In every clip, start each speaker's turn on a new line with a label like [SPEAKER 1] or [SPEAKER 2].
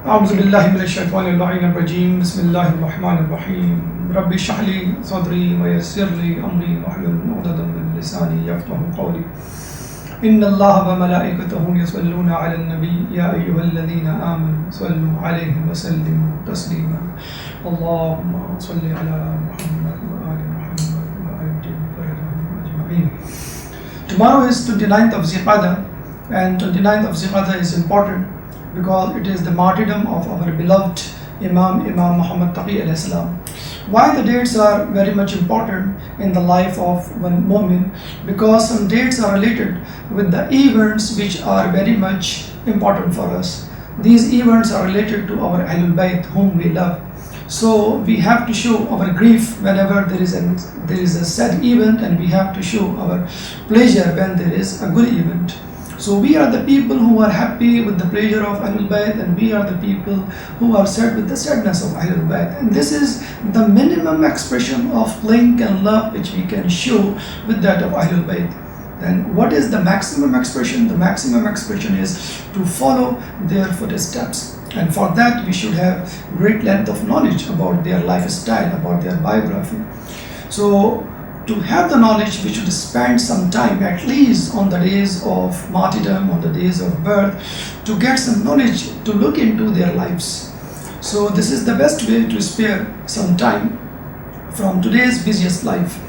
[SPEAKER 1] أعوذ بالله من الشيطان اللعين الرجيم بسم الله الرحمن الرحيم رب اشرح لي صدري ويسر لي أمري واحلل عقدة من لساني يفقهوا قولي إن الله وملائكته يصلون على النبي يا أيها الذين آمنوا صلوا عليه وسلموا تسليما اللهم صل على محمد وآل محمد وأجل خيرهم أجمعين. Tomorrow is 29th of Ziqadah, and 29th of Ziqadah is important because it is the martyrdom of our beloved Imam Muhammad Taqi alayhi salam. Why the dates are very much important in the life of one mu'min? Because some dates are related with the events which are very much important for us. These events are related to our Ahlul Bayt whom we love. So we have to show our grief whenever there is a sad event, and we have to show our pleasure when there is a good event. So we are the people who are happy with the pleasure of Ahlul Bayt, and we are the people who are sad with the sadness of Ahlul Bayt. And this is the minimum expression of link and love which we can show with that of Ahlul Bayt. Then what is the maximum expression? The maximum expression is to follow their footsteps. And for that we should have great length of knowledge about their lifestyle, about their biography. So to have the knowledge, we should spend some time, at least on the days of martyrdom, on the days of birth, to get some knowledge, to look into their lives. So this is the best way to spare some time from today's busiest life.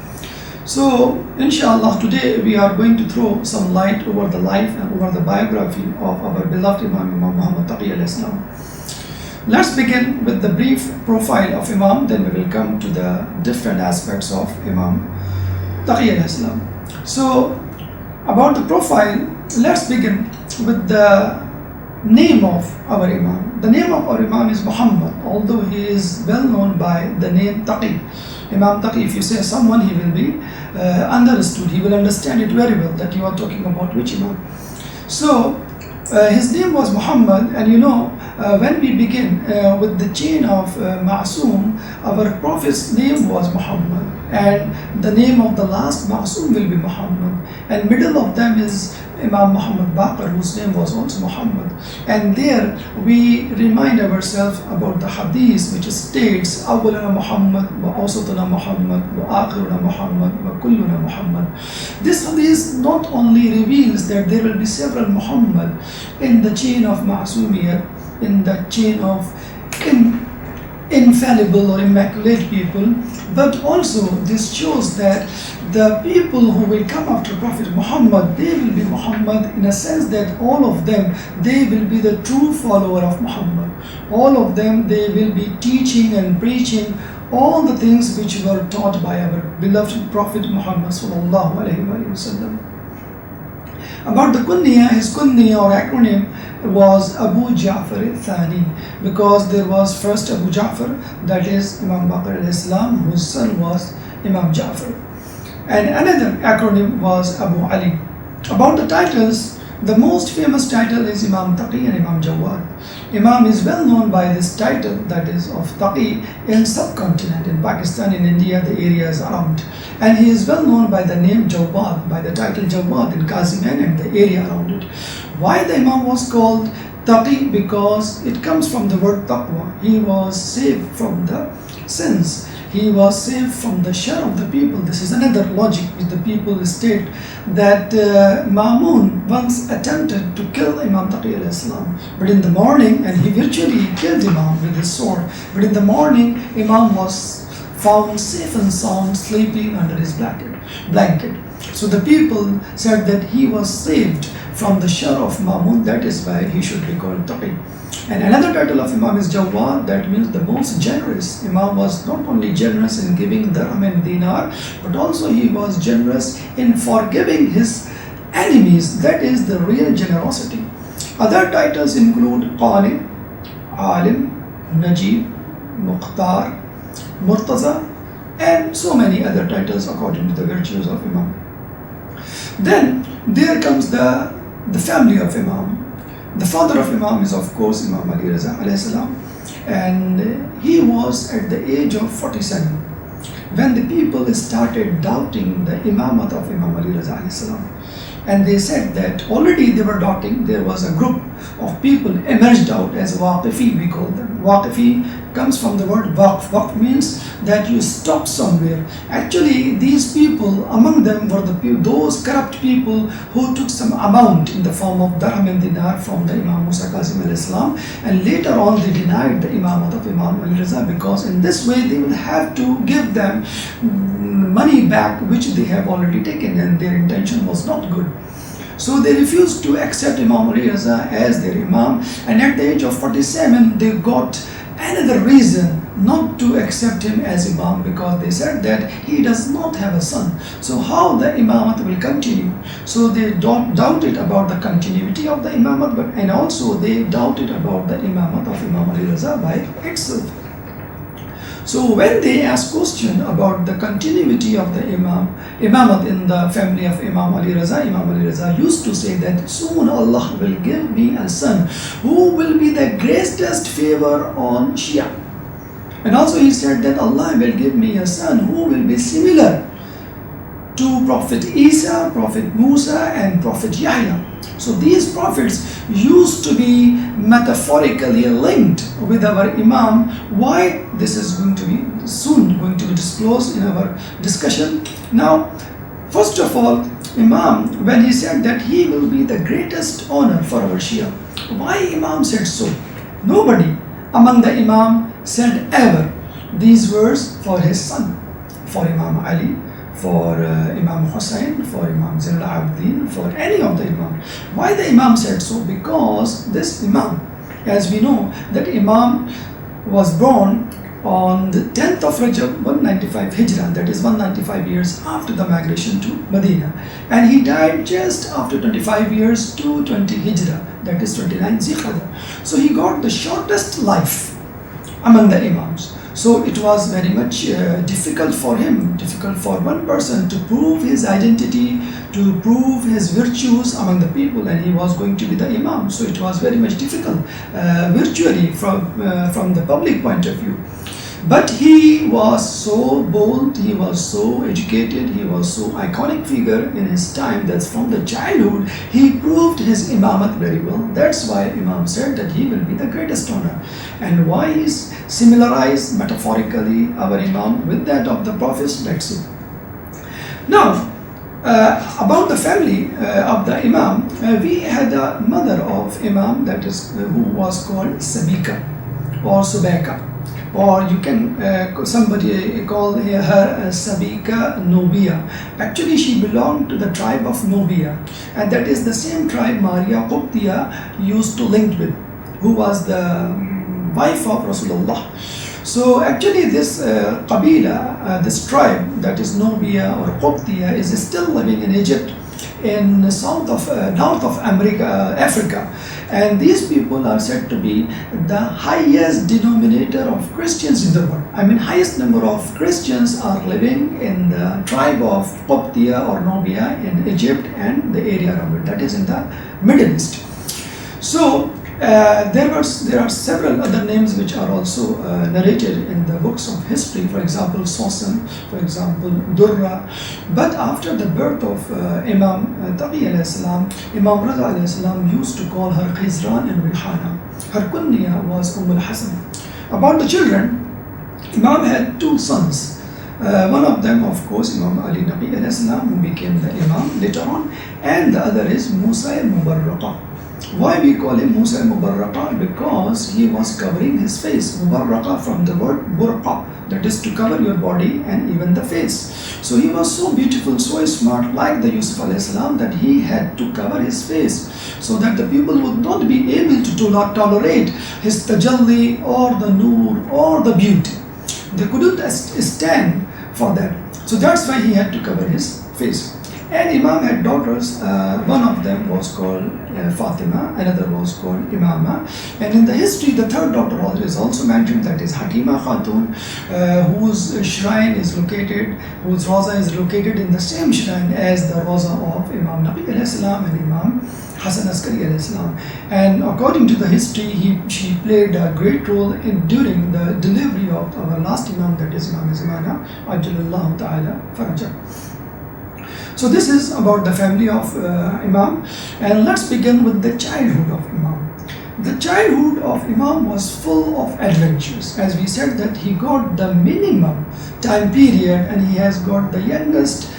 [SPEAKER 1] So inshallah, today we are going to throw some light over the life and over the biography of our beloved Imam Muhammad Taqi alayhi salam. Let's begin with the brief profile of Imam, then we will come to the different aspects of Imam Taqi alayhi salam. So about the profile, let's begin with the name of our Imam. The name of our Imam is Muhammad, although he is well known by the name Taqi. Imam Taqi, if you say someone, he will be understood, he will understand it very well that you are talking about which Imam. So his name was Muhammad, and when we begin with the chain of Ma'soom, our Prophet's name was Muhammad, and the name of the last Ma'soom will be Muhammad, and middle of them is Imam Muhammad Baqir, whose name was also Muhammad. And there we remind ourselves about the hadith which states Awwaluna Muhammad wa Awsatuna Muhammad wa Akhiruna Muhammad wa Kulluna Muhammad. This hadith not only reveals that there will be several Muhammad in the chain of Ma'soomiyat, in the chain of infallible or immaculate people, but also this shows that the people who will come after Prophet Muhammad, they will be Muhammad in a sense that all of them, they will be the true follower of Muhammad. All of them, they will be teaching and preaching all the things which were taught by our beloved Prophet Muhammad sallallahu alaihi wasallam. About the kunya, his kunya or acronym was Abu Ja'far al-Thani, because there was first Abu Ja'far, that is Imam Baqir alayhi salam, whose son was Imam Ja'far. And another acronym was Abu Ali. About the titles, the most famous title is Imam Taqi and Imam Jawad. Imam is well known by this title, that is of Taqi, in subcontinent, in Pakistan, in India, the areas around. And he is well known by the name Jawad, by the title Jawad in Qaziman and the area around it. Why the Imam was called Taqi? Because it comes from the word taqwa. He was saved from the sins. He was saved from the shar of the people. This is another logic which the people state, that Ma'mun once attempted to kill Imam Taqi alayhi salam, but in the morning, and he virtually killed Imam with his sword, but in the morning Imam was found safe and sound sleeping under his blanket. So the people said that he was saved from the shar of Ma'mun, that is why he should be called Taqi. And another title of Imam is Jawad, that means the most generous. Imam was not only generous in giving dirham and dinar, but also he was generous in forgiving his enemies. That is the real generosity. Other titles include Qani, Alim, Najib, Mukhtar, Murtaza, and so many other titles according to the virtues of Imam. Then there comes the family of Imam. The father of Imam is of course Imam Ali Raza alayhi salam, and he was at the age of 47 when the people started doubting the imamat of Imam Ali Raza alayhi salam. And they said that already they were doubting. There was a group of people emerged out as Waqifi, we call them. Waqifi comes from the word waqf. Waqf means that you stop somewhere. Actually, these people, among them were those corrupt people who took some amount in the form of dirham and dinar from the Imam Musa Kazim al-Islam, and later on they denied the Imamate of Imam Ali Raza, because in this way they will have to give them money back which they have already taken, and their intention was not good. So they refused to accept Imam Ali Raza as their Imam, and at the age of 47 they got another reason not to accept him as Imam, because they said that he does not have a son. So how the Imamate will continue? So they doubted about the continuity of the Imamate, and also they doubted about the Imamate of Imam Ali Raza by itself. So when they asked question about the continuity of the Imamate in the family of Imam Ali Raza, Imam Ali Raza used to say that soon Allah will give me a son who will be the greatest favor on Shia. And also he said that Allah will give me a son who will be similar to Prophet Isa, Prophet Musa and Prophet Yahya. So these prophets used to be metaphorically linked with our Imam. Why? This is going to be soon going to be disclosed in our discussion. Now, first of all, Imam, when he said that he will be the greatest honor for our Shia, why Imam said so? Nobody among the Imam said ever these words for his son, for Imam Ali, for Imam Hussain, for Imam Zain al-Abidin, for any of the Imam. Why the Imam said so? Because this Imam, as we know, that Imam was born on the 10th of Rajab 195 Hijrah, that is 195 years after the migration to Medina, and he died just after 25 years 220 Hijrah, that is 29 Zilqa'dah. So he got the shortest life among the Imams. So it was very much difficult for him, difficult for one person to prove his identity, to prove his virtues among the people, and he was going to be the Imam. So it was very much difficult virtually from the public point of view. But he was so bold, he was so educated, he was so iconic figure in his time that from the childhood he proved his Imamate very well. That's why Imam said that he will be the greatest honor. And why is similarized metaphorically our Imam with that of the prophets? Let's see. Now, about the family of the Imam, we had a mother of Imam, that is who was called Sabika or Subaika. Or you can somebody call her Sabika Nubia. Actually, she belonged to the tribe of Nubia, and that is the same tribe Maria Qubtiya used to link with, who was the wife of Rasulullah. So actually this Qabila, this tribe, that is Nubia or Qubtiya, is still living in Egypt, in north of Africa, and these people are said to be the highest denominator of Christians in the world. I mean, highest number of Christians are living in the tribe of Qubtiya or Nubia in Egypt and the area around it, that is in the Middle East. So there are several other names which are also narrated in the books of history, for example Sosan, for example Durra. But after the birth of Imam Taqi alayhi salam, Imam Raza alayhi salam used to call her Khizran and Wilhana. Her kunya was al-Hasan. About the children, Imam had two sons. One of them, of course, Imam Ali Naqi alayhi salam, who became the Imam later on, and the other is Musa al-Mubarraqa. Why we call him Musa al-Mubarraqa? Because he was covering his face. Mubarraqa from the word burqa, that is to cover your body and even the face. So he was so beautiful, so smart, like the Yusuf alayhi salam, that he had to cover his face so that the people would not be able to do not tolerate his tajalli or the nur or the beauty. They couldn't stand for that. So that's why he had to cover his face. And Imam had daughters. One of them was called Fatima, another was called Imama. And in the history, the third daughter is also mentioned, that is Hakima Khatun, whose shrine is located, whose Raza is located in the same shrine as the Raza of Imam Naqi alayhi salam and Imam Hasan Askari alayhi salam. And according to the history, she played a great role during the delivery of our last Imam, that is Imam Zamana, Ajjalallahu Ta'ala Farajah. So this is about the family of Imam, and let's begin with the childhood of Imam. the childhood of Imam was full of adventures. As we said that he got the minimum time period and he has got the youngest,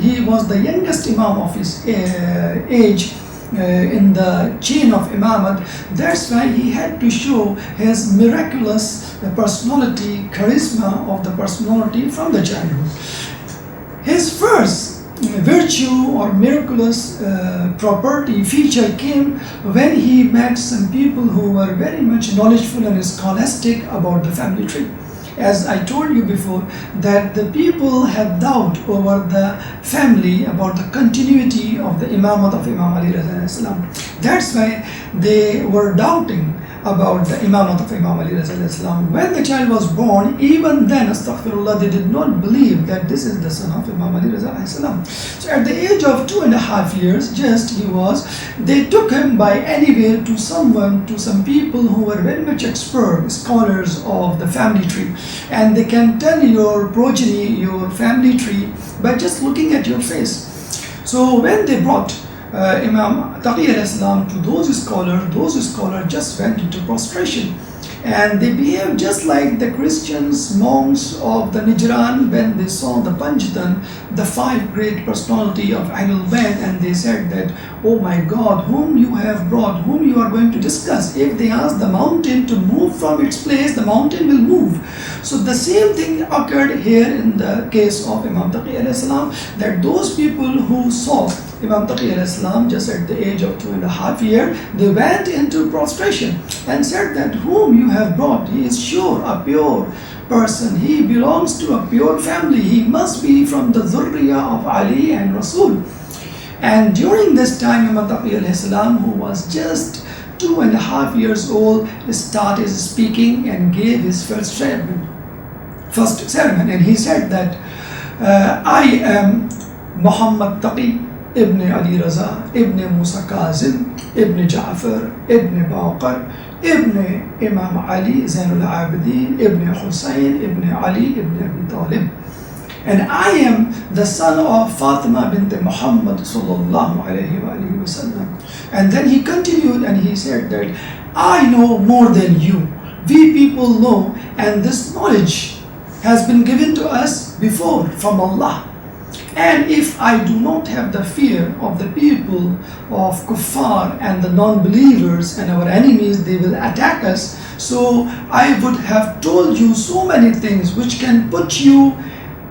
[SPEAKER 1] he was the youngest Imam of his age in the chain of Imamate. That's why he had to show his miraculous personality, charisma of the personality from the childhood. His first virtue or miraculous property feature came when he met some people who were very much knowledgeable and scholastic about the family tree. As I told you before, that the people had doubt over the family, about the continuity of the Imamat of Imam Ali Raza Salam. That's why they were doubting about the Imamat of Imam Ali Raza Salam. When the child was born, even then, astaghfirullah, they did not believe that this is the son of Imam Ali Raza Salam. So at the age of 2.5 years, they took him by anywhere to some people who were very much expert, scholars of the family tree. And they can tell your progeny, your family tree, by just looking at your face. So when they brought Imam Taqi al-Islam to those scholars just went into prostration. And they behaved just like the Christians, monks of the Najran when they saw the Panjatan, the 5 great personality of Ahlul Bayt, and they said that, oh my God, whom you have brought, whom you are going to discuss. If they ask the mountain to move from its place, the mountain will move. So the same thing occurred here in the case of Imam Taqi al-Islam, that those people who saw Imam Taqi al-Islam just at the age of 2.5 years, they went into prostration and said that whom you have brought, he is sure a pure person, he belongs to a pure family, he must be from the Zurriya of Ali and Rasul. And during this time, Imam Taqi al-Islam, who was just 2.5 years old, started speaking and gave his first sermon. And he said that I am Muhammad Taqi Ibn Ali Raza, Ibn Musa Kazim, Ibn Ja'far, Ibn Baqar, Ibn Imam Ali Zainul Abidin, Ibn Hussein, Ibn Ali, Ibn Abi Talib. And I am the son of Fatima bint Muhammad sallallahu alayhi wa sallam. And then he continued and he said that I know more than you. We people know, and this knowledge has been given to us before from Allah. And if I do not have the fear of the people of kuffar and the non-believers and our enemies, they will attack us. So I would have told you so many things which can put you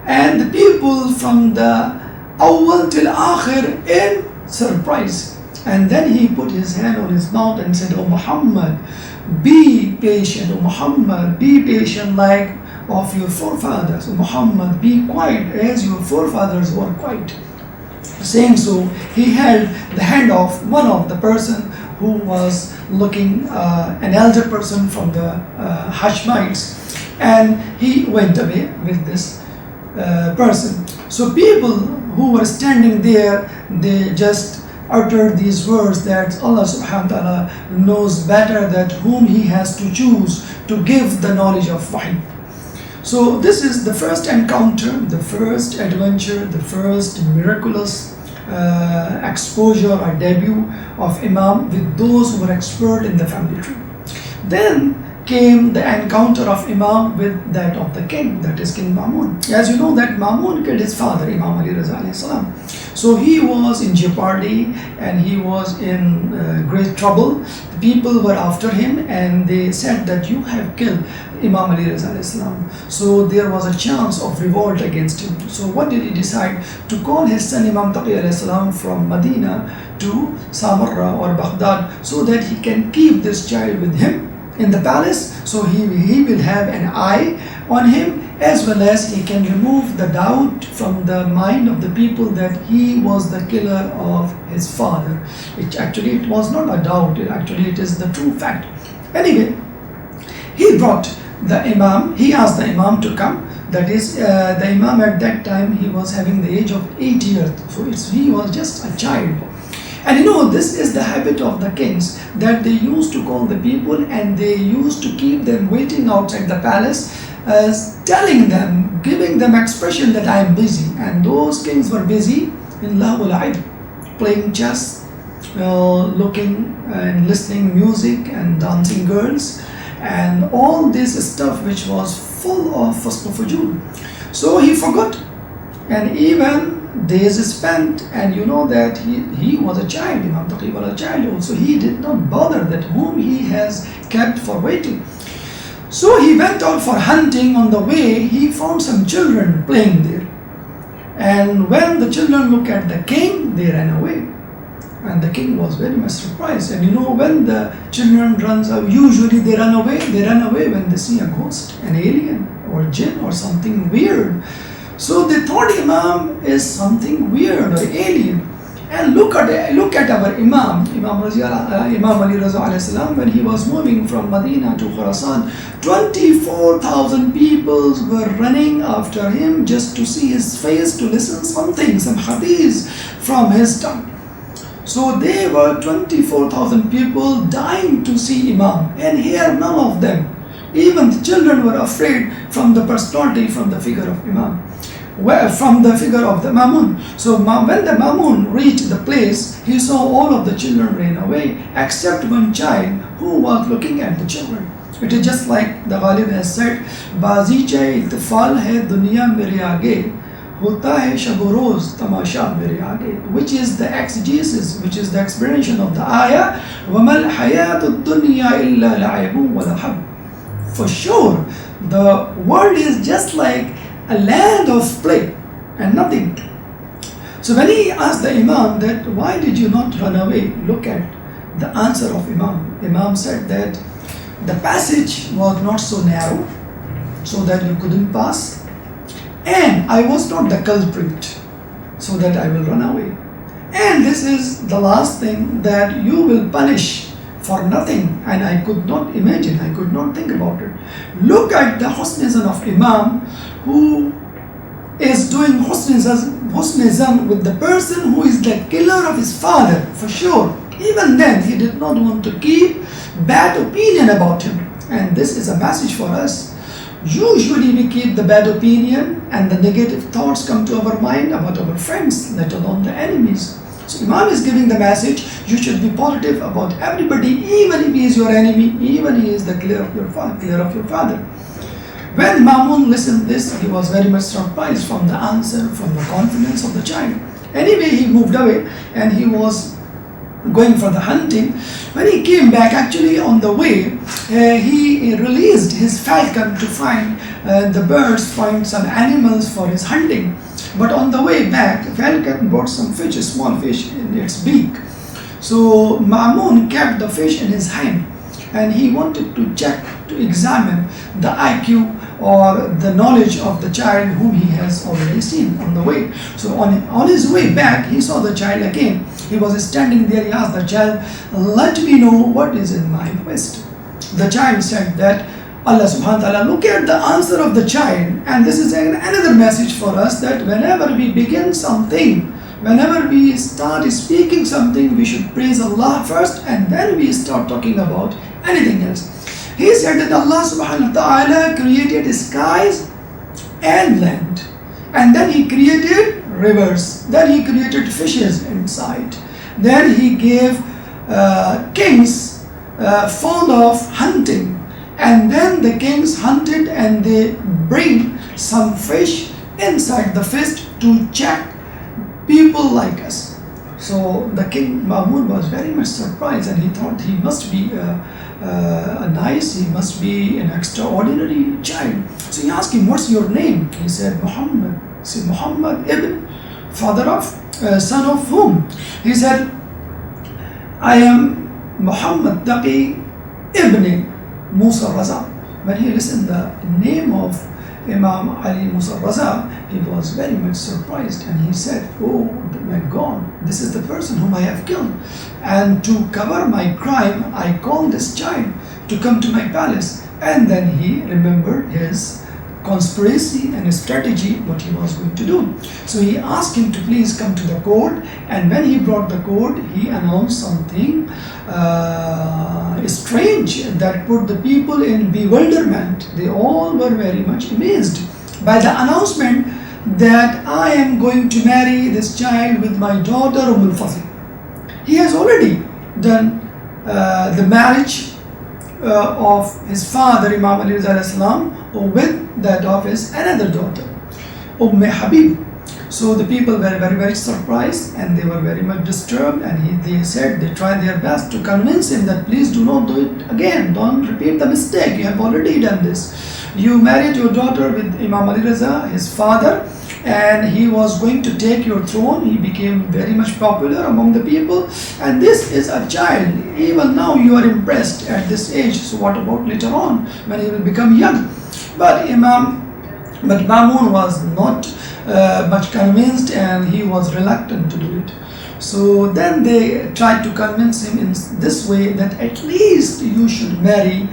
[SPEAKER 1] and the people from the awwal till akhir in surprise. And then he put his hand on his mouth and said, "O Muhammad, be patient. O Muhammad, be patient like of your forefathers. O Muhammad, be quiet as your forefathers were quiet." Saying so, he held the hand of one of the person who was looking an elder person from the Hashmites, and he went away with this person. So people who were standing there, they just uttered these words that Allah subhanahu wa ta'ala knows better that whom he has to choose to give the knowledge of wahy. So this is the first encounter, the first adventure, the first miraculous exposure or debut of Imam with those who were expert in the family tree. Then came the encounter of Imam with that of the king, that is King Mamun. As you know that Mamun killed his father, Imam Ali Raza alayhi salam. So he was in jeopardy and he was in great trouble. The people were after him and they said that you have killed Imam Ali Raza alayhi salam. So there was a chance of revolt against him. So what did he decide? To call his son Imam Taqi alayhi salam from Medina to Samarra or Baghdad so that he can keep this child with him in the palace, so he will have an eye on him, as well as he can remove the doubt from the mind of the people that he was the killer of his father. It was not a doubt, it is the true fact. Anyway, he brought the Imam, he asked the Imam to come. That is, the Imam at that time, he was having the age of 8 years, so he was just a child. And you know, this is the habit of the kings, that they used to call the people and they used to keep them waiting outside the palace, telling them, giving them expression that I am busy. And those kings were busy in lahwul aib, playing chess, looking and listening music and dancing girls and all this stuff which was full of fasq fujur. So he forgot, and even days spent, and you know that he was a child, Imam Taqi was a child also. He did not bother that whom he has kept for waiting. So he went out for hunting. On the way he found some children playing there, and when the children looked at the king, they ran away. And the king was very much surprised. And you know, when the children runs out, usually they run away when they see a ghost, an alien or jinn or something weird. So they thought Imam is something weird or alien. And look at our Imam Ali Raza alayhi salam, when he was moving from Medina to Khurasan, 24,000 people were running after him just to see his face, to listen some hadiths from his tongue. So they were 24,000 people dying to see Imam, and here none of them, even the children, were afraid from the personality, from the figure of Imam, from the figure of the Mamun. So when the Mamun reached the place, he saw all of the children ran away except one child who was looking at the children. It is just like the Ghalib has said, Baziche itfal hai duniya mere aage, hota hai shab-o-roz tamasha mere aage, which is the exegesis, which is the explanation of the ayah, وَمَا الْحَيَاةُ الدُّنْيَا إِلَّا لَعِبٌ وَلَهَبٌ. For sure, the world is just like a land of play and nothing. So when he asked the Imam that why did you not run away, look at the answer of Imam. Imam said that the passage was not so narrow so that you couldn't pass, and I was not the culprit so that I will run away, and this is the last thing that you will punish for nothing, and I could not imagine, I could not think about it. Look at the husnizan of Imam, who is doing husnizan with the person who is the killer of his father. For sure, even then he did not want to keep bad opinion about him, and this is a message for us. Usually we keep the bad opinion and the negative thoughts come to our mind about our friends, let alone the enemies. So Imam is giving the message, you should be positive about everybody, even if he is your enemy, even if he is the killer of your father. When Mamun listened this, he was very much surprised from the answer, from the confidence of the child. Anyway, he moved away and he was going for the hunting. When he came back, actually on the way, he released his falcon to find the birds, find some animals for his hunting. But on the way back, the falcon brought some fish, a small fish in its beak. So Mamun kept the fish in his hand, and he wanted to check, to examine the IQ or the knowledge of the child whom he has already seen on the way. So on his way back, he saw the child again. He was standing there. He asked the child, let me know what is in my quest. The child said that Allah subhanahu wa ta'ala, look at the answer of the child, and this is another message for us, that whenever we begin something, whenever we start speaking something, we should praise Allah first, and then we start talking about anything else. He said that Allah subhanahu wa ta'ala created skies and land, and then he created rivers, then he created fishes inside, then he gave kings fond of hunting, and then the kings hunted and they bring some fish inside the feast to check people like us. So the king Mamun was very much surprised, and he thought he must be he must be an extraordinary child. So he asked him, what's your name? He said, Muhammad. He said, Muhammad ibn, father of, son of whom? He said, I am Muhammad Taqi ibn Musa Raza. When he listened the name of Imam Ali Musa Raza, he was very much surprised, and he said, oh my God, this is the person whom I have killed, and to cover my crime I called this child to come to my palace. And then he remembered his conspiracy and his strategy, what he was going to do. So he asked him to please come to the court, and when he brought the court, he announced something strange that put the people in bewilderment. They all were very much amazed by the announcement that I am going to marry this child with my daughter Al Fadl. he has already done the marriage of his father Imam Ali Salam with that of his another daughter Habib. So the people were very surprised and they were very much disturbed, and they tried their best to convince him that please do not do it again, don't repeat the mistake, you have already done this. You married your daughter with Imam Ali Raza, his father, and he was going to take your throne. He became very much popular among the people, and this is a child. Even now you are impressed at this age, so what about later on when he will become young? But Mamun was not much convinced, and he was reluctant to do it. So then they tried to convince him in this way that at least you should marry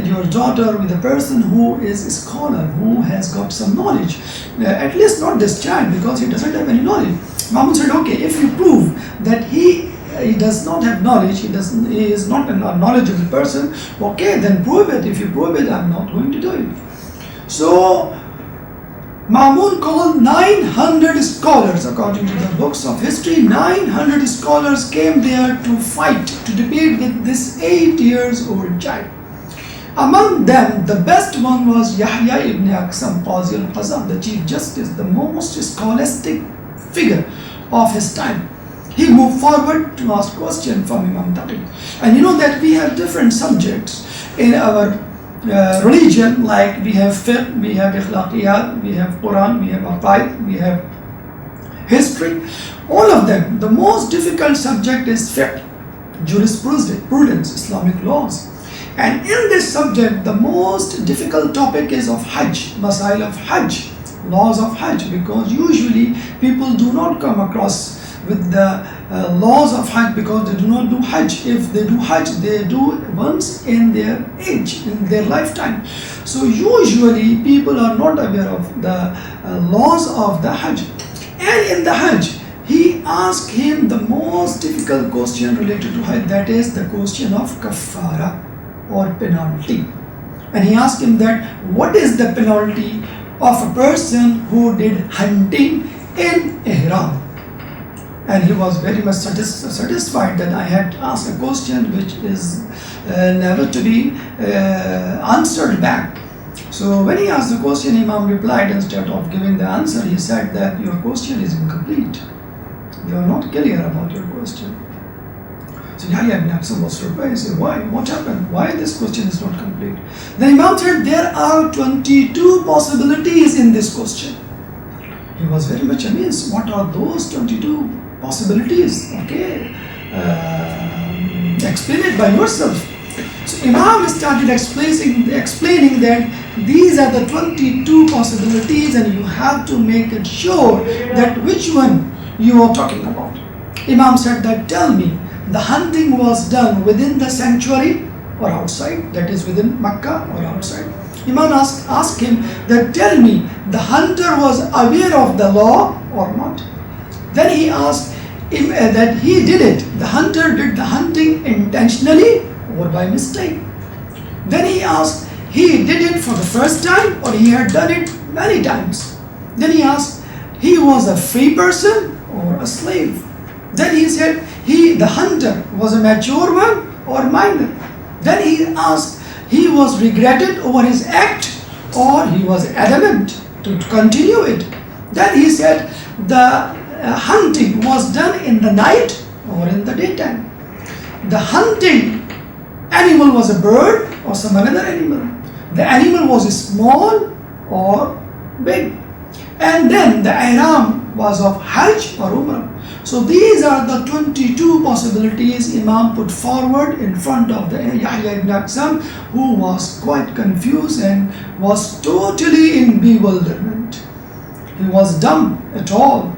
[SPEAKER 1] your daughter with a person who is a scholar, who has got some knowledge. At least not this child, because he doesn't have any knowledge. Mamun said, okay, if you prove that he does not have knowledge, he is not a knowledgeable person, okay, then prove it. If you prove it, I'm not going to do it. So Mamun called 900 scholars. According to the books of history, 900 scholars came there to fight, to debate with this 8 years old child. Among them, the best one was Yahya ibn Aqsam, Qazi al-Qazam, the Chief Justice, the most scholastic figure of his time. He moved forward to ask questions from Imam Taqi. And you know that we have different subjects in our religion, like we have fiqh, we have ikhlaqiyat, we have Quran, we have aqaid, we have history. All of them, the most difficult subject is fiqh, jurisprudence, Islamic laws. And in this subject, the most difficult topic is of Hajj, masail of Hajj, laws of Hajj, because usually people do not come across with the laws of Hajj because they do not do Hajj. If they do Hajj, they do once in their age, in their lifetime. So usually people are not aware of the laws of the Hajj. And in the Hajj, he asked him the most difficult question related to Hajj, that is the question of kafara or penalty. And he asked him that what is the penalty of a person who did hunting in ihram. And he was very much satisfied that I had asked a question which is never to be answered back. So when he asked the question, Imam replied, instead of giving the answer, he said that your question is incomplete. You are not clear about your question. So Yahya ibn Aqsam was surprised. He said, why? What happened? Why this question is not complete? Then Imam said, there are 22 possibilities in this question. He was very much amazed. What are those 22 possibilities? Okay, explain it by yourself. So Imam started explaining that these are the 22 possibilities, and you have to make it sure that which one you are talking about. Imam said that tell me, the hunting was done within the sanctuary or outside, that is within Makkah or outside. Imam asked him that tell me, the hunter was aware of the law or not. Then he asked him that he did it. The hunter did the hunting intentionally or by mistake. Then he asked, he did it for the first time or he had done it many times. Then he asked, he was a free person or a slave. Then he said, the hunter was a mature one or minor. Then he asked, he was regretted over his act or he was adamant to continue it. Then he said, the hunting was done in the night or in the daytime. The hunting animal was a bird or some another animal. The animal was small or big. And then the ihram was of Hajj or Umrah. So these are the 22 possibilities Imam put forward in front of the Yahya ibn Aqsam, who was quite confused and was totally in bewilderment. He was dumb at all,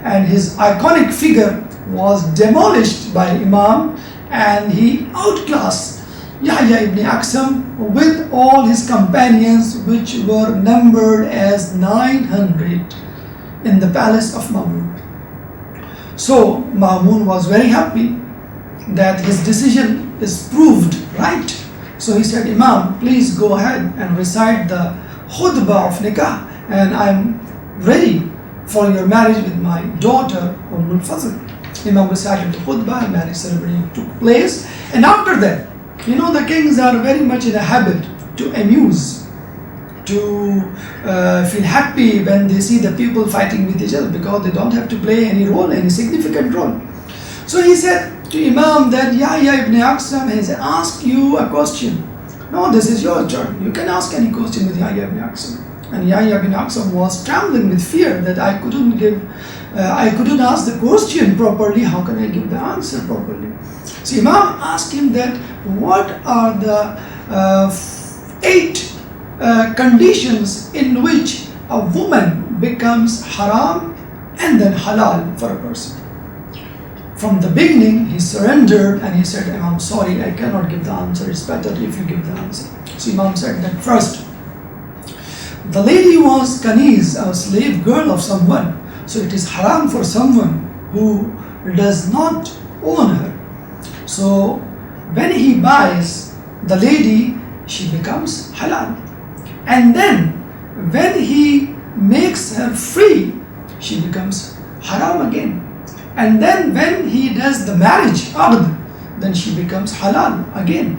[SPEAKER 1] and his iconic figure was demolished by Imam, and he outclassed Yahya ibn Aqsam with all his companions, which were numbered as 900 in the palace of Mamun. So Mamun was very happy that his decision is proved right. So he said, Imam, please go ahead and recite the khutbah of nikah, and I'm ready for your marriage with my daughter Umm al-Fazl. Imam recited the khutbah, marriage ceremony took place, and after that, the kings are very much in a habit to amuse, to feel happy when they see the people fighting with each other, because they don't have to play any role, any significant role. So he said to Imam that Yahya ibn Aqsam has asked you a question. No, this is your turn. You can ask any question with Yahya ibn Aqsam. And Yahya ibn Aqsam was trembling with fear that I couldn't ask the question properly. How can I give the answer properly? So Imam asked him that what are the 8 conditions in which a woman becomes haram and then halal for a person. From the beginning, he surrendered and he said, Imam, sorry, I cannot give the answer. It's better if you give the answer. So Imam said that first, the lady was Kaniz, a slave girl of someone. So it is haram for someone who does not own her. So when he buys the lady, she becomes halal. And then when he makes her free, she becomes haram again. And then when he does the marriage, aqd, then she becomes halal again.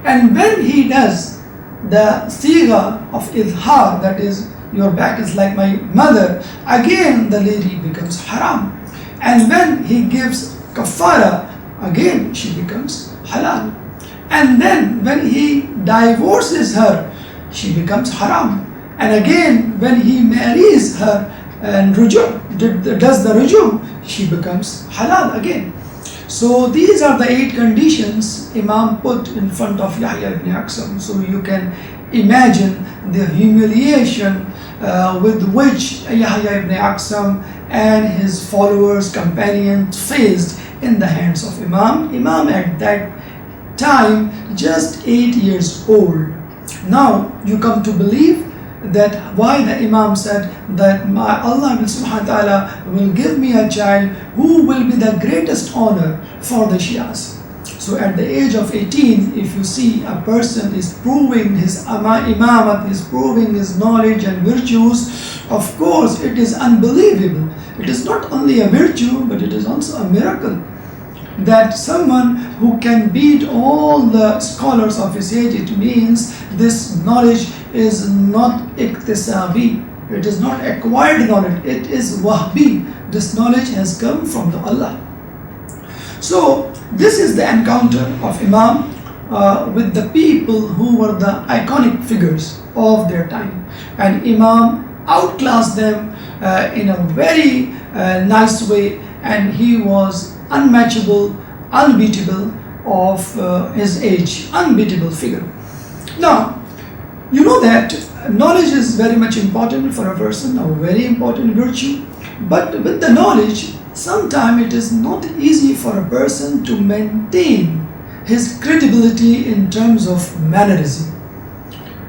[SPEAKER 1] And when he does the sigha of izhar, that is, your back is like my mother, again the lady becomes haram. And when he gives kafara, again she becomes halal. And then when he divorces her, she becomes haram. And again when he marries her and does the ruju, she becomes halal again. So these are the 8 conditions Imam put in front of Yahya ibn Aqsam. So you can imagine the humiliation with which Yahya ibn Aqsam and his followers, companions faced in the hands of Imam. Imam at that time just 8 years old. Now you come to believe that why the Imam said that Allah subhanahu wa ta'ala will give me a child who will be the greatest honor for the Shias. So at the age of 18, if you see a person is proving his imamat, is proving his knowledge and virtues, of course it is unbelievable. It is not only a virtue, but it is also a miracle that someone who can beat all the scholars of his age. It means this knowledge is not iktisabi, it is not acquired knowledge, it is wahbi. This knowledge has come from the Allah. So this is the encounter of Imam with the people who were the iconic figures of their time, and Imam outclassed them in a very nice way, and he was unmatchable, unbeatable of his age, unbeatable figure. Now, you know that knowledge is very much important for a person, a very important virtue, but with the knowledge, sometimes it is not easy for a person to maintain his credibility in terms of mannerism.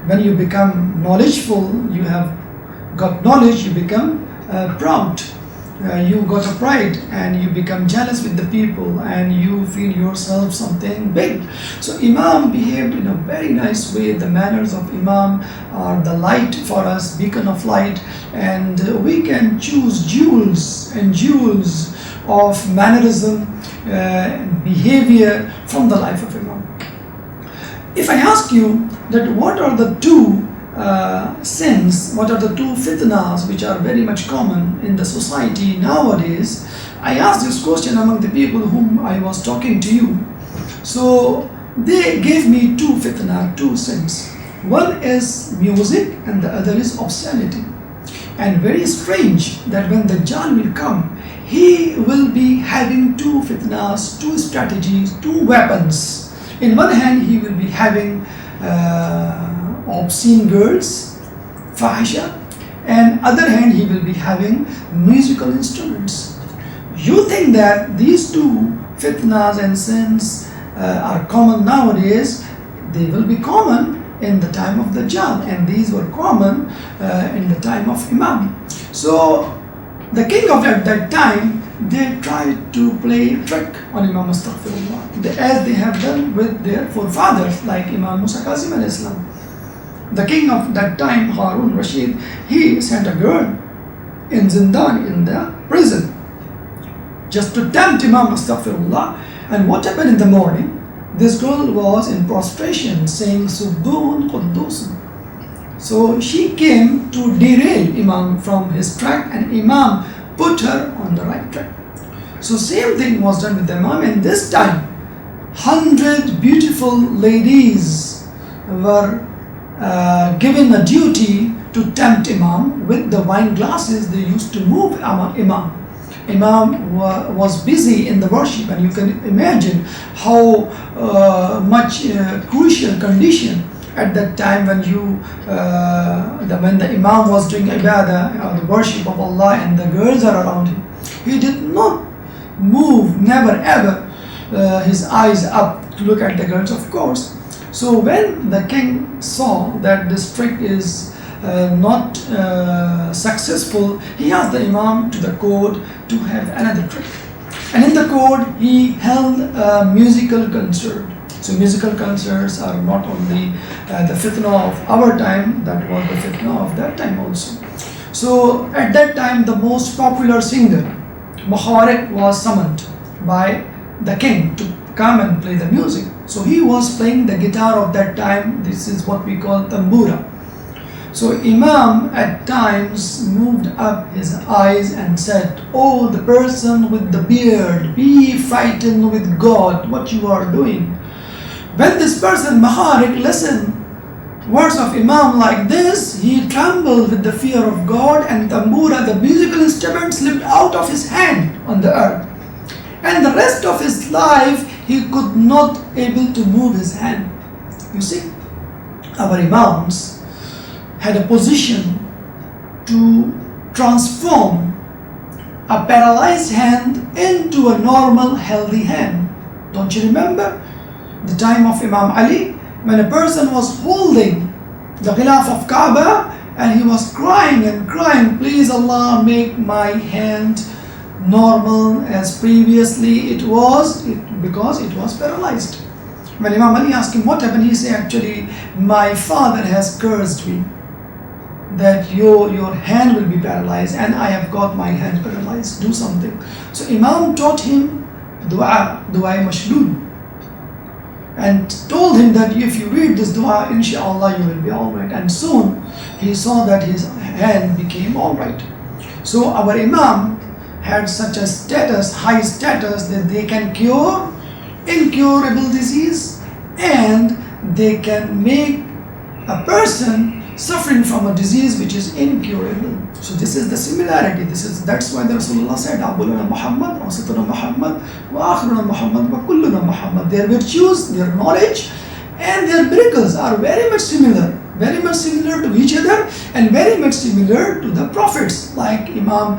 [SPEAKER 1] When you become knowledgeful, you have got knowledge, you become proud. You got a pride and you become jealous with the people and you feel yourself something big. So Imam behaved in a very nice way. The manners of Imam are the light for us, beacon of light, and we can choose jewels and jewels of mannerism and behavior from the life of Imam. If I ask you that what are the 2 sins, what are the 2 fitnas which are very much common in the society nowadays, I asked this question among the people whom I was talking to you. So they gave me 2 fitna, 2 sins. One is music and the other is obscenity. And very strange that when the Dajjal will come, he will be having 2 fitnas, 2 strategies, 2 weapons. In one hand he will be having obscene girls, fahisha, and other hand he will be having musical instruments. You think that these 2 fitnas and sins are common nowadays? They will be common in the time of the Dajjal, and these were common in the time of Imam. So the king of that time, they tried to play a trick on Imam Astaghfirullah, as they have done with their forefathers like Imam Musa Kazim al-Islam. The king of that time, Harun Rashid, he sent a girl in Zindan, in the prison. just to tempt Imam, astaghfirullah. And what happened in the morning? This girl was in prostration saying Subbuhun Quddusun. So she came to derail Imam from his track, and Imam put her on the right track. So same thing was done with the Imam, and this time 100 beautiful ladies were given a duty to tempt Imam with the wine glasses. They used to move Imam. Imam was busy in the worship, and you can imagine how much crucial condition at that time when when the Imam was doing ibadah, the worship of Allah, and the girls are around him. He did not move, never ever, his eyes up to look at the girls, of course. So when the king saw that this trick is not successful, he asked the Imam to the court to have another trick. And in the court, he held a musical concert. So musical concerts are not only the fitna of our time, that was the fitna of that time also. So at that time, the most popular singer, Muharik, was summoned by the king to come and play the music. So he was playing the guitar of that time. This is what we call tambura. So Imam at times moved up his eyes and said, "Oh, the person with the beard, be frightened with God, what you are doing." When this person, Muharik, listened words of Imam like this, he trembled with the fear of God, and tambura, the musical instrument, slipped out of his hand on the earth. And the rest of his life, he could not able to move his hand. You see, our Imams had a position to transform a paralyzed hand into a normal, healthy hand. Don't you remember the time of Imam Ali, when a person was holding the Ghilaf of Kaaba and he was crying and crying, "Please Allah, make my hand normal as previously it was," because it was paralyzed. When Imam Ali asked him what happened, he said, "Actually, my father has cursed me that your hand will be paralyzed, and I have got my hand paralyzed. Do something." So Imam taught him dua mashlul, and told him that if you read this dua, inshallah you will be alright. And soon he saw that his hand became alright. So our Imam had such a status, high status, that they can cure incurable disease, and they can make a person suffering from a disease which is incurable. So this is the similarity. That's why the Rasulullah said, "Abuluna Muhammad, Awsatuna Muhammad, wa Akhiruna Muhammad, wa Kulluna Muhammad." Their virtues, their knowledge, and their miracles are very much similar to each other, and very much similar to the prophets. Like Imam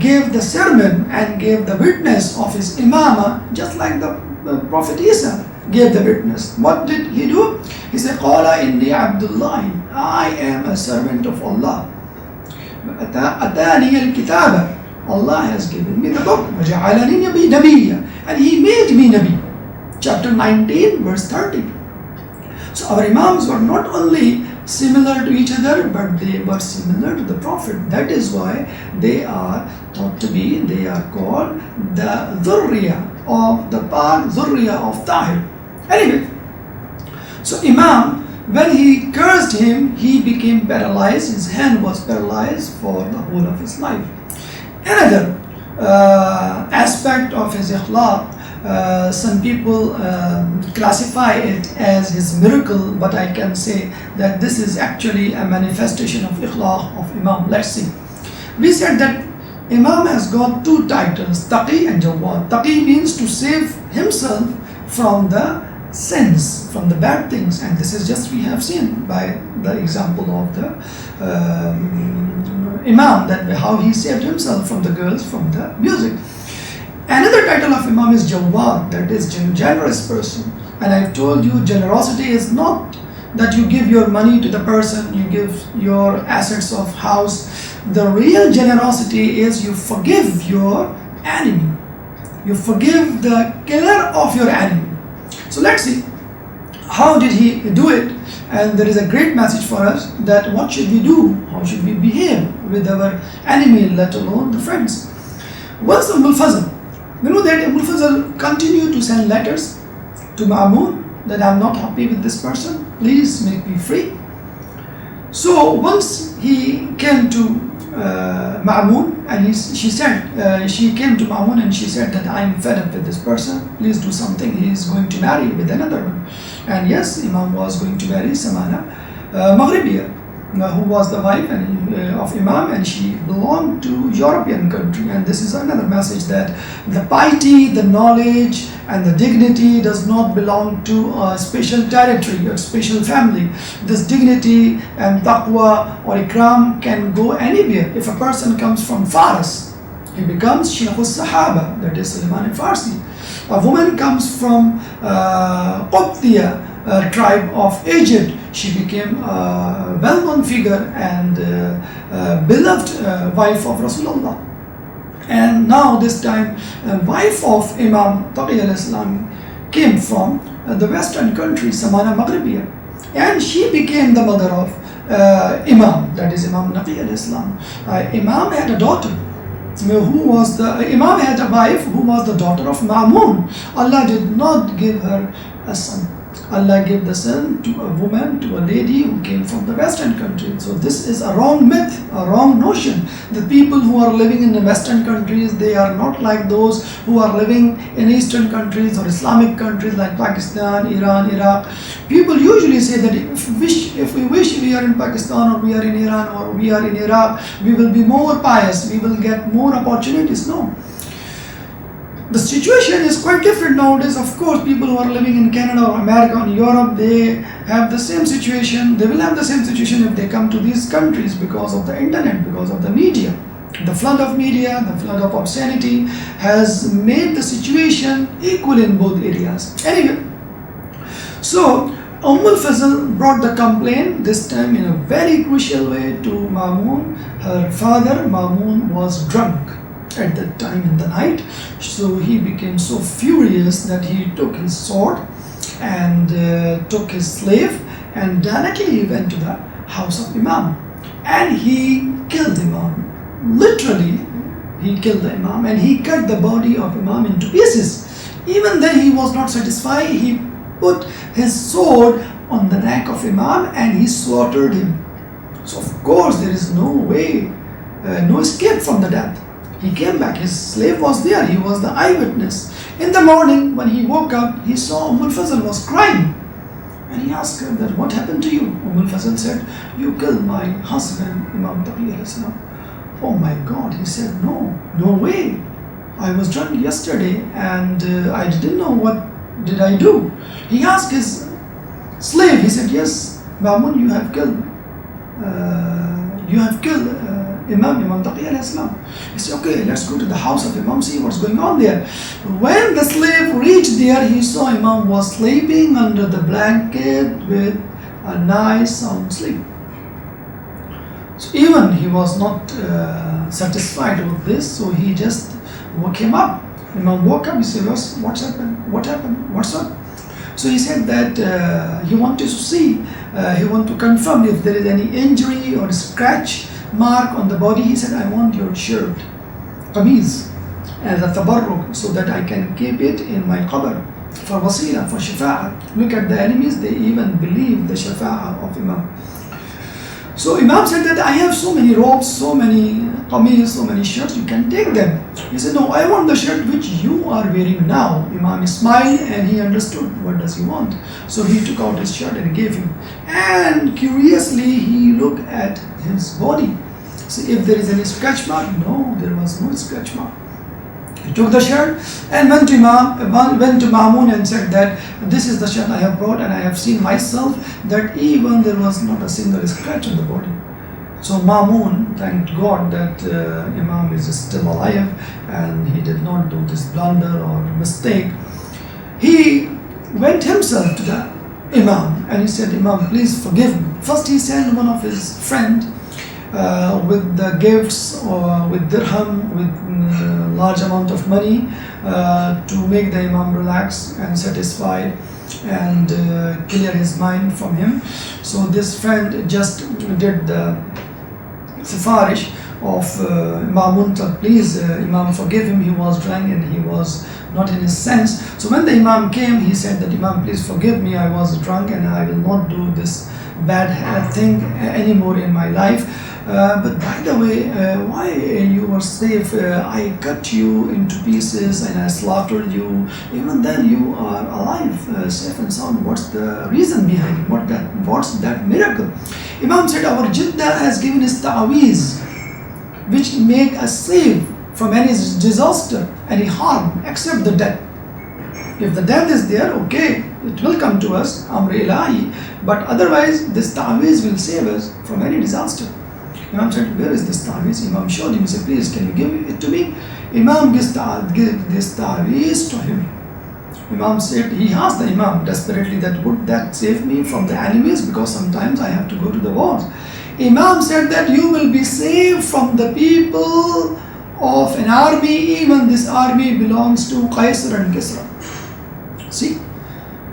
[SPEAKER 1] gave the sermon and gave the witness of his imamah, just like the Prophet Isa gave the witness. What did he do? He said, "Qala inni Abdullah, I am a servant of Allah. Atani al-kitaba, Allah has given me the book. Waja'alani nabiyya, and He made me Nabi." Chapter 19, verse 30. So our Imams were not only similar to each other, but they were similar to the Prophet. That is why they are called the Dhurriya of the Pak, Dhurriya of Tahir. Anyway, so Imam, when he cursed him, he became paralyzed. His hand was paralyzed for the whole of his life. Another aspect of his ikhlaq, some people classify it as his miracle, but I can say that this is actually a manifestation of ikhlaq of Imam. Let's see. We said that Imam has got two titles, Taqi and Jawad. Taqi means to save himself from the sins, from the bad things, and this is just we have seen by the example of the Imam, that how he saved himself from the girls, from the music. Another title of Imam is Jawad, that is generous person. And I've told you, generosity is not that you give your money to the person, you give your assets of house. The real generosity is you forgive your enemy. You forgive the killer of your enemy. So let's see, how did he do it? And there is a great message for us, that what should we do? How should we behave with our enemy, let alone the friends? Once Umm al-Fazl You know that Abu Fazl continued to send letters to Ma'mun that I'm not happy with this person, please make me free. So once he came to Ma'mun and she came to Ma'mun and she said that I'm fed up with this person, please do something, he is going to marry with another one. And yes, Imam was going to marry Samana Maghribiya, who was the wife of Imam, and she belonged to European country. And this is another message, that the piety, the knowledge and the dignity does not belong to a special territory or special family. This dignity and taqwa or ikram can go anywhere. If a person comes from Fars, he becomes Shaykh al-Sahaba, that is Salman al-Farsi. A woman comes from Qubtiya tribe of Egypt, she became a well-known figure and beloved wife of Rasulullah. And now this time, wife of Imam Taqi al-Islam came from the western country, Samana Maghribiya, and she became the mother of Imam, that is Imam Naqi al-Islam. Imam had a daughter, Imam had a wife who was the daughter of Ma'mun. Allah did not give her a son. Allah gave the son to a woman, to a lady who came from the western country. So this is a wrong myth, a wrong notion. The people who are living in the western countries, they are not like those who are living in eastern countries or Islamic countries like Pakistan, Iran, Iraq. People usually say that if we wish we are in Pakistan or we are in Iran or we are in Iraq, we will be more pious, we will get more opportunities. No. The situation is quite different nowadays. Of course, people who are living in Canada or America or Europe, they have the same situation. They will have the same situation if they come to these countries because of the internet, because of the media. The flood of media, the flood of obscenity has made the situation equal in both areas. Anyway, so al-Fazl brought the complaint, this time in a very crucial way, to Ma'mun. Her father, Ma'mun, was drunk at that time in the night, so he became so furious that he took his sword and took his slave and directly went to the house of Imam, and he killed Imam. Literally, he killed the Imam and he cut the body of Imam into pieces. Even then he was not satisfied. He put his sword on the neck of Imam and he slaughtered him. So of course there is no way, no escape from the death. He came back, his slave was there, he was the eyewitness. In the morning when he woke up, he saw al-Fazl was crying. And he asked her that, what happened to you? al-Fazl said, you killed my husband, Imam Taqi al-Islam. Oh my God, he said, no way. I was drunk yesterday and I didn't know what did I do. He asked his slave, he said, yes, Ma'mun, you have killed Imam Taqi al-Islam. He said, okay, let's go to the house of Imam, see what's going on there. When the slave reached there, he saw Imam was sleeping under the blanket with a nice sound sleep. So even he was not satisfied with this, so he just woke him up. Imam woke up, he said, what's happened? What happened? What's up? So he said that he wanted to see, he wanted to confirm if there is any injury or scratch mark on the body. He said, I want your shirt, qameez, as a tabarruk, so that I can keep it in my qabr for wasila, for shafa'ah. Look at the enemies, they even believe the shafa'ah of Imam. So Imam said that I have so many robes, so many qameez, so many shirts, you can take them. He said, no, I want the shirt which you are wearing now. Imam smiled and he understood what does he want. So he took out his shirt and gave him. And curiously, he looked at his body. So if there is any scratch mark, no, there was no scratch mark. He took the shirt and went to Ma'mun and said that this is the shirt I have brought and I have seen myself that even there was not a single scratch on the body. So Ma'mun thanked God that Imam is still alive and he did not do this blunder or mistake. He went himself to the Imam and he said, Imam, please forgive me. First he sent one of his friends with the gifts or with dirham, with large amount of money to make the Imam relax and satisfied and clear his mind from him. So this friend just did the sifarish of Imam Muntab, please Imam forgive him, he was drunk and he was not in his sense. So when the Imam came, he said that Imam, please forgive me, I was drunk and I will not do this bad thing anymore in my life. But by the way, why you were slave? I cut you into pieces and I slaughtered you. Even then you are alive, safe and sound. What's the reason behind it? What's that miracle? Imam said, our Jidda has given us ta'aweez, which make us safe from any disaster, any harm, except the death. If the death is there, okay, it will come to us, Amr Ilahi, but otherwise this ta'aweez will save us from any disaster. Imam said, where is this ta'aweez? Imam showed him, he said, please, can you give it to me? Imam gives this ta'aweez to him. Imam said, he asked the Imam desperately that would that save me from the enemies, because sometimes I have to go to the wars. Imam said that you will be saved from the people of an army, even this army belongs to Qaisar and Kisra. See,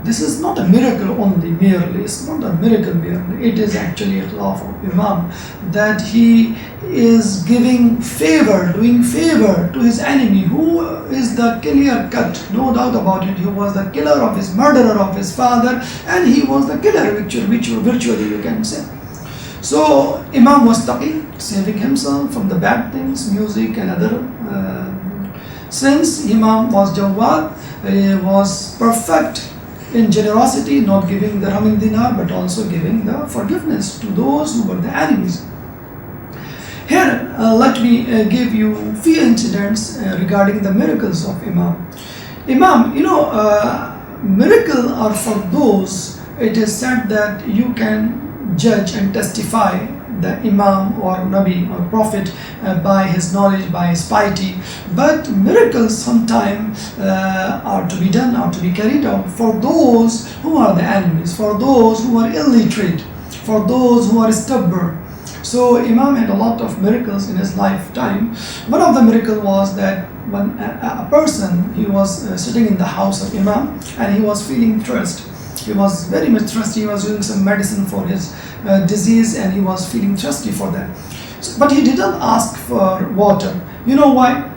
[SPEAKER 1] this is not a miracle only merely, it's not a miracle merely, it is actually a khilaf of Imam, that he is giving favor, doing favor to his enemy, who is the clear cut, no doubt about it. He was the killer of his murderer of his father, and he was the killer virtually you can say. So Imam was taqi, saving himself from the bad things, music and other sins. Imam was jawad, was perfect in generosity, not giving the dirham and dinar, but also giving the forgiveness to those who were the enemies. Here, let me give you few incidents regarding the miracles of Imam. Imam, miracle are for those, it is said that you can judge and testify the Imam or Nabi or Prophet by his knowledge, by his piety. But miracles sometimes are to be done, are to be carried out for those who are the enemies, for those who are illiterate, for those who are stubborn. So Imam had a lot of miracles in his lifetime. One of the miracles was that when a person, he was sitting in the house of Imam and he was feeling thirst. He was very much thirsty, he was using some medicine for his disease and he was feeling thirsty for that. But he didn't ask for water. You know why?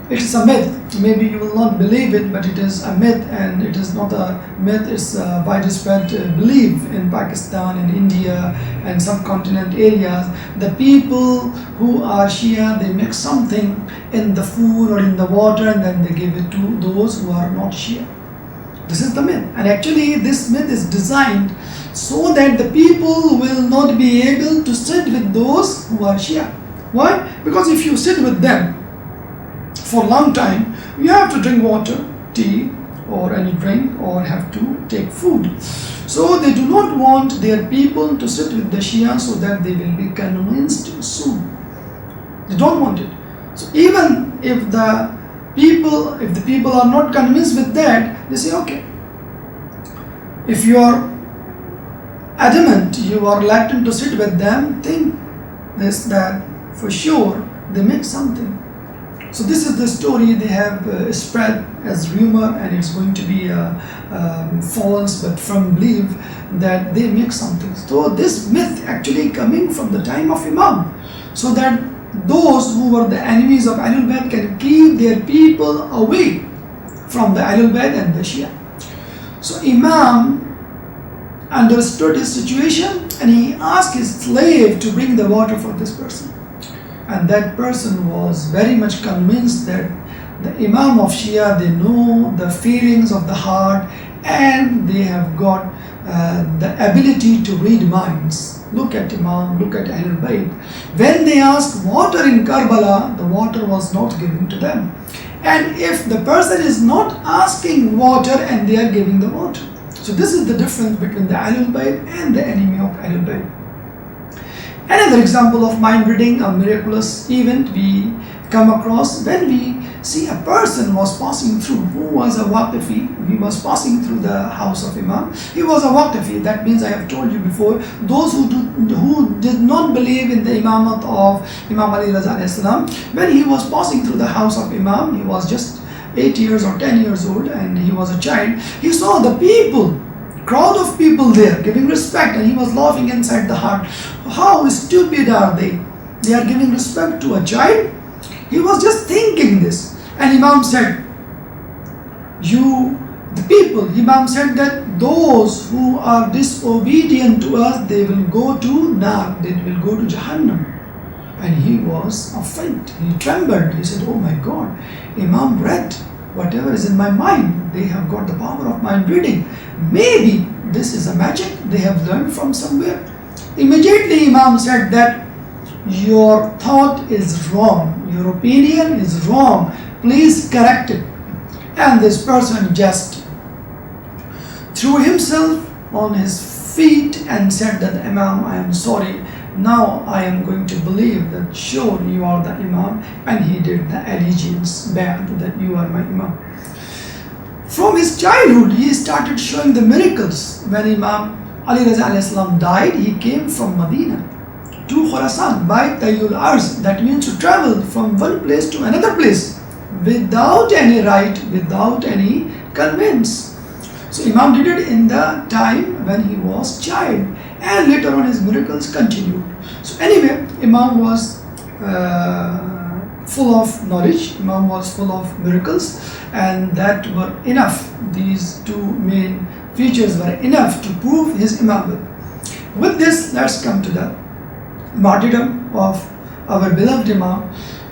[SPEAKER 1] It is a myth. Maybe you will not believe it, but it is a myth, and it is not a myth, it's a widespread belief in Pakistan, in India and subcontinent areas. The people who are Shia, they mix something in the food or in the water and then they give it to those who are not Shia. This is the myth, and actually this myth is designed so that the people will not be able to sit with those who are Shia. Why? Because if you sit with them for a long time, you have to drink water, tea or any drink, or have to take food. So they do not want their people to sit with the Shia so that they will be convinced soon. They don't want it. So even if the people are not convinced with that, they say, okay, if you are adamant, you are reluctant to sit with them, think this, that for sure they make something. So this is the story they have spread as rumor, and it's going to be false but firm belief that they make something. So this myth actually coming from the time of Imam, so that those who were the enemies of Ahlul Bayt can keep their people away from the Ahlul Bayt and the Shia. So Imam understood his situation and he asked his slave to bring the water for this person. And that person was very much convinced that the Imam of Shia, they know the feelings of the heart and they have got the ability to read minds. Look at Imam, look at Ahlul Bayt. When they asked water in Karbala, the water was not given to them. And if the person is not asking water and they are giving the water. So this is the difference between the Ahlul Bayt and the enemy of Ahlul Bayt. Another example of mind reading, a miraculous event we come across when we see a person was passing through, who was a Waqifi. He was passing through the house of Imam. He was a Waqifi. That means, I have told you before, those who did not believe in the Imamat of Imam Ali Raza alayhi salam, when he was passing through the house of Imam, he was just 8 years or 10 years old and he was a child. He saw the people, crowd of people there giving respect, and he was laughing inside the heart. How stupid are they? They are giving respect to a child. He was just thinking this. And Imam said, Imam said that those who are disobedient to us, they will go to Nar, they will go to Jahannam. And he was afraid, he trembled, he said, oh my God, Imam read whatever is in my mind. They have got the power of mind reading. Maybe this is a magic they have learned from somewhere. Immediately Imam said that your thought is wrong, your opinion is wrong, please correct it. And this person just threw himself on his feet and said that, Imam, I am sorry, now I am going to believe that sure you are the Imam. And he did the allegiance back that you are my Imam. From his childhood he started showing the miracles. When Imam Ali Raza alayhi salam died, he came from Medina to Khurasan by Tayyul Arz. That means to travel from one place to another place without any right, without any conveyance. So Imam did it in the time when he was child, and later on his miracles continued. So anyway, Imam was full of knowledge, Imam was full of miracles, and that were enough. These two main features were enough to prove his Imamate. With this, let's come to the martyrdom of our beloved Imam.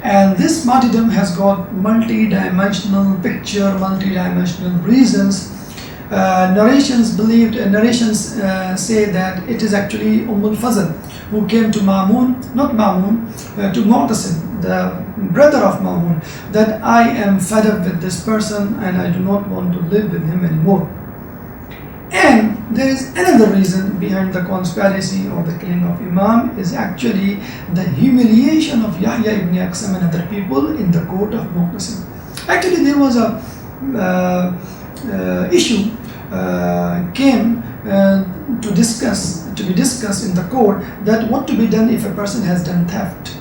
[SPEAKER 1] And this martyrdom has got multi-dimensional picture, multi-dimensional reasons. Narrations say that it is actually al-Fazl who came to Ma'mun, to Mu'tasim, the brother of Ma'mun, that I am fed up with this person and I do not want to live with him anymore. And there is another reason behind the conspiracy or the killing of Imam is actually the humiliation of Yahya ibn Aqsam and other people in the court of Mu'tasim. Actually, there was a issue came to be discussed in the court, that what to be done if a person has done theft.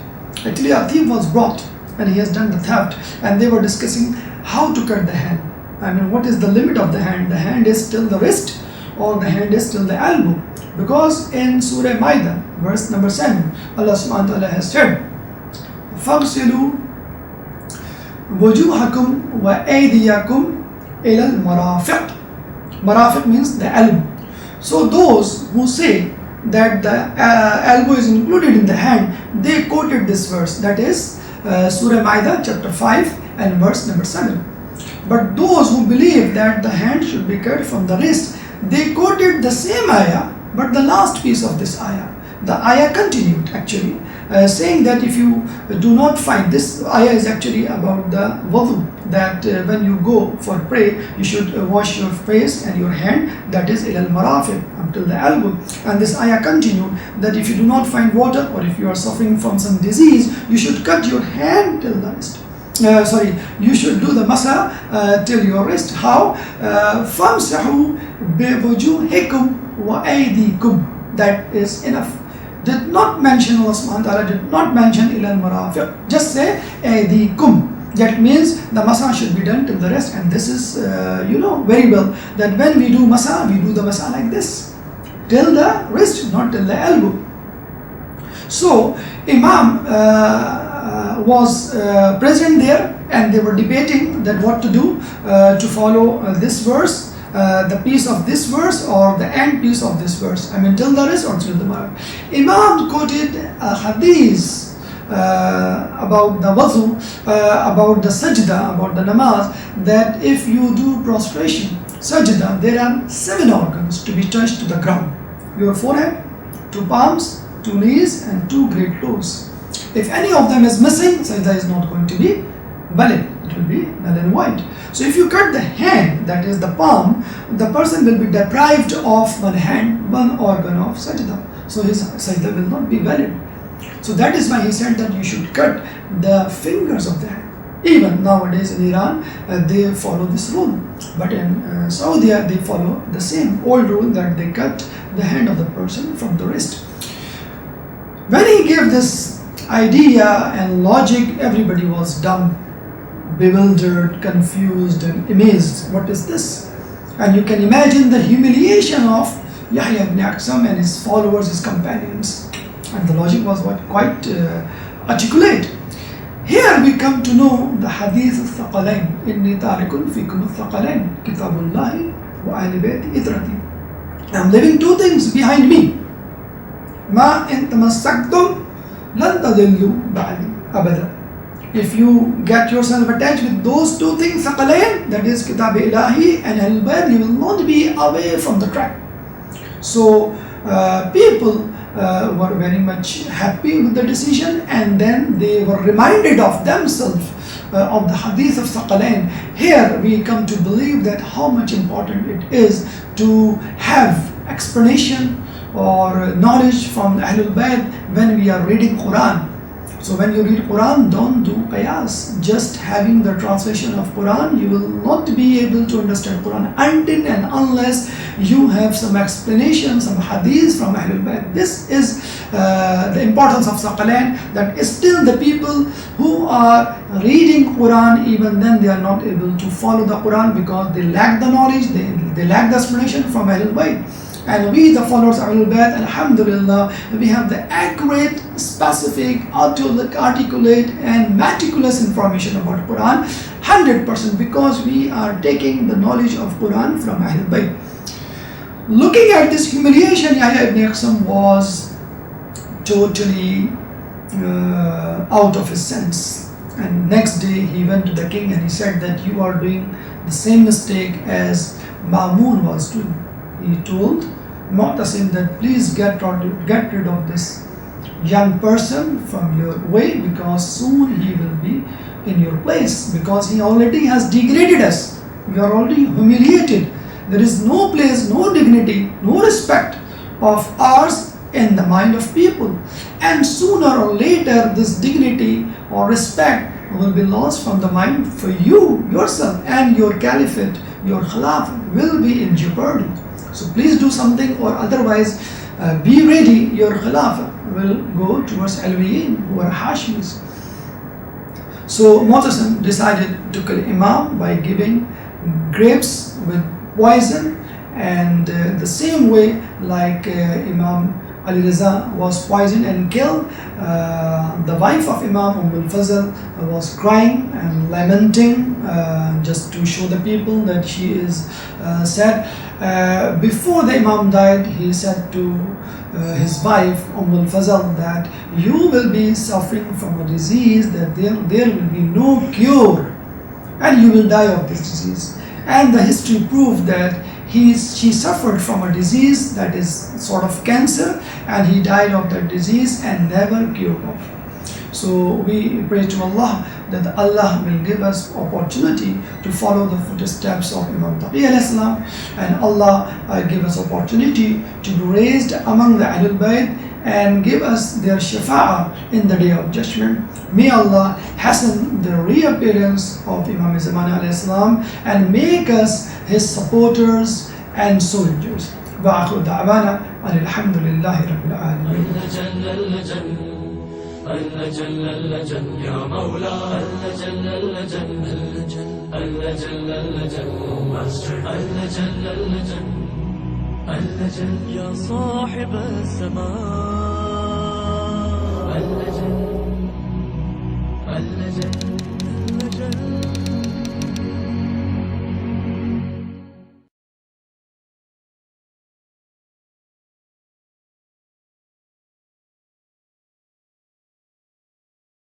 [SPEAKER 1] Actually, a thief was brought and he has done the theft, and they were discussing how to cut the hand. I mean, what is the limit of the hand? The hand is still the wrist or the hand is still the elbow? Because in Surah Maida, verse number 7, Allah subhanahu wa ta'ala has said, فَاغْسِلُوا وَجُوهَكُمْ وَأَيْدِيَكُمْ إِلَى الْمَرَافِقِ. Marafiq means the elbow. So those who say that the elbow is included in the hand, they quoted this verse, that is Surah Maida chapter 5 and verse number 7. But those who believe that the hand should be cut from the wrist, they quoted the same ayah, but the last piece of this ayah. The ayah continued actually, saying that if you do not find, this ayah is actually about the wudu, that when you go for pray, you should wash your face and your hand, that is ilal marafiq, until the elbow. And this ayah continued that if you do not find water, or if you are suffering from some disease, you should cut your hand till the wrist. You should do the masa till your wrist. How? فَامْسَحُوا بِوُجُوهِكُمْ وَأَيْدِيكُمْ. That is enough. Did not mention, Allah subhanahu wa ta'ala did not mention ilal marafiq. Just say aydikum. That means the masa should be done till the wrist. And this is, very well, that when we do masa, we do the masa like this, till the wrist, not till the elbow. So Imam was present there, and they were debating that what to do to follow this verse, the piece of this verse or the end piece of this verse. I mean, till the wrist or till the mark. Imam quoted a hadith about the wudu, about the sajda, about the namaz, that if you do prostration, sajda, there are 7 organs to be touched to the ground. Your forehead, 2 palms, 2 knees and 2 great toes. If any of them is missing, sajda is not going to be valid. It will be null and void. So if you cut the hand, that is the palm, the person will be deprived of one hand, one organ of sajda. So his sajda will not be valid. So that is why he said that you should cut the fingers of the hand. Even nowadays in Iran, they follow this rule. But in Saudi, they follow the same old rule that they cut the hand of the person from the wrist. When he gave this idea and logic, everybody was dumb, bewildered, confused and amazed. What is this? And you can imagine the humiliation of Yahya ibn Aqsam and his followers, his companions. And the logic was quite articulate. Here we come to know the hadith al-thaqalain. Inni tarikun fikum al-thaqalain, kitabullahi wa ahli bayti itrati. I'm leaving two things behind me. Ma in tamassaktum lan tadillu ba'di abada. If you get yourself attached with those two things, thaqalain, that is kitab ilahi and ahlul bayt, you will not be away from the track. So people were very much happy with the decision, and then they were reminded of themselves of the hadith of Thaqalain. Here we come to believe that how much important it is to have explanation or knowledge from Ahlul Bayt when we are reading Quran. So when you read Quran, don't do qiyas. Just having the translation of Quran, you will not be able to understand Quran until and unless you have some explanation, some hadith from Ahlul Bayt. This is the importance of Thaqalain, that still the people who are reading Quran, even then they are not able to follow the Quran because they lack the knowledge, they lack the explanation from Ahlul Bayt. And we, the followers of Ahlul Bayt, alhamdulillah, we have the accurate, specific, articulate and meticulous information about Quran, 100%, because we are taking the knowledge of Quran from Ahlul Bayt. Looking at this humiliation, Yahya ibn Aqsam was totally out of his sense. And next day he went to the king and he said that you are doing the same mistake as Ma'mun was doing. He told Mu'tasim that please get rid of this young person from your way, because soon he will be in your place, because he already has degraded us. We are already humiliated. There is no place, no dignity, no respect of ours in the mind of people. And sooner or later this dignity or respect will be lost from the mind for you yourself, and your caliphate, your khilafah will be in jeopardy. So please do something, or otherwise be ready, your khilafah will go towards Alwiyin, who are Hashimis. So Mu'tasim decided to kill Imam by giving grapes with poison, and the same way like Imam Ali Riza was poisoned and killed, the wife of Imam al-Fazl was crying and lamenting just to show the people that she is sad. Before the Imam died, he said to his wife al-Fazl that you will be suffering from a disease that there will be no cure, and you will die of this disease. And the history proved that she suffered from a disease that is sort of cancer, and he died of that disease and never cured of. So we pray to Allah that Allah will give us opportunity to follow the footsteps of Imam Taqi alayhi salam, and Allah give us opportunity to be raised among the Ahlul Bayt and give us their shafa'ah in the day of judgment. May Allah hasten the reappearance of Imam Zaman alayhi salam and make us his supporters and soldiers. وآخر دعوانا أن الحمد لله رب العالمين. اللجن اللجن يا مولا اللجن اللجن اللجن اللجن اللجن اللجن اللجن يا صاحب السماء اللجن اللجن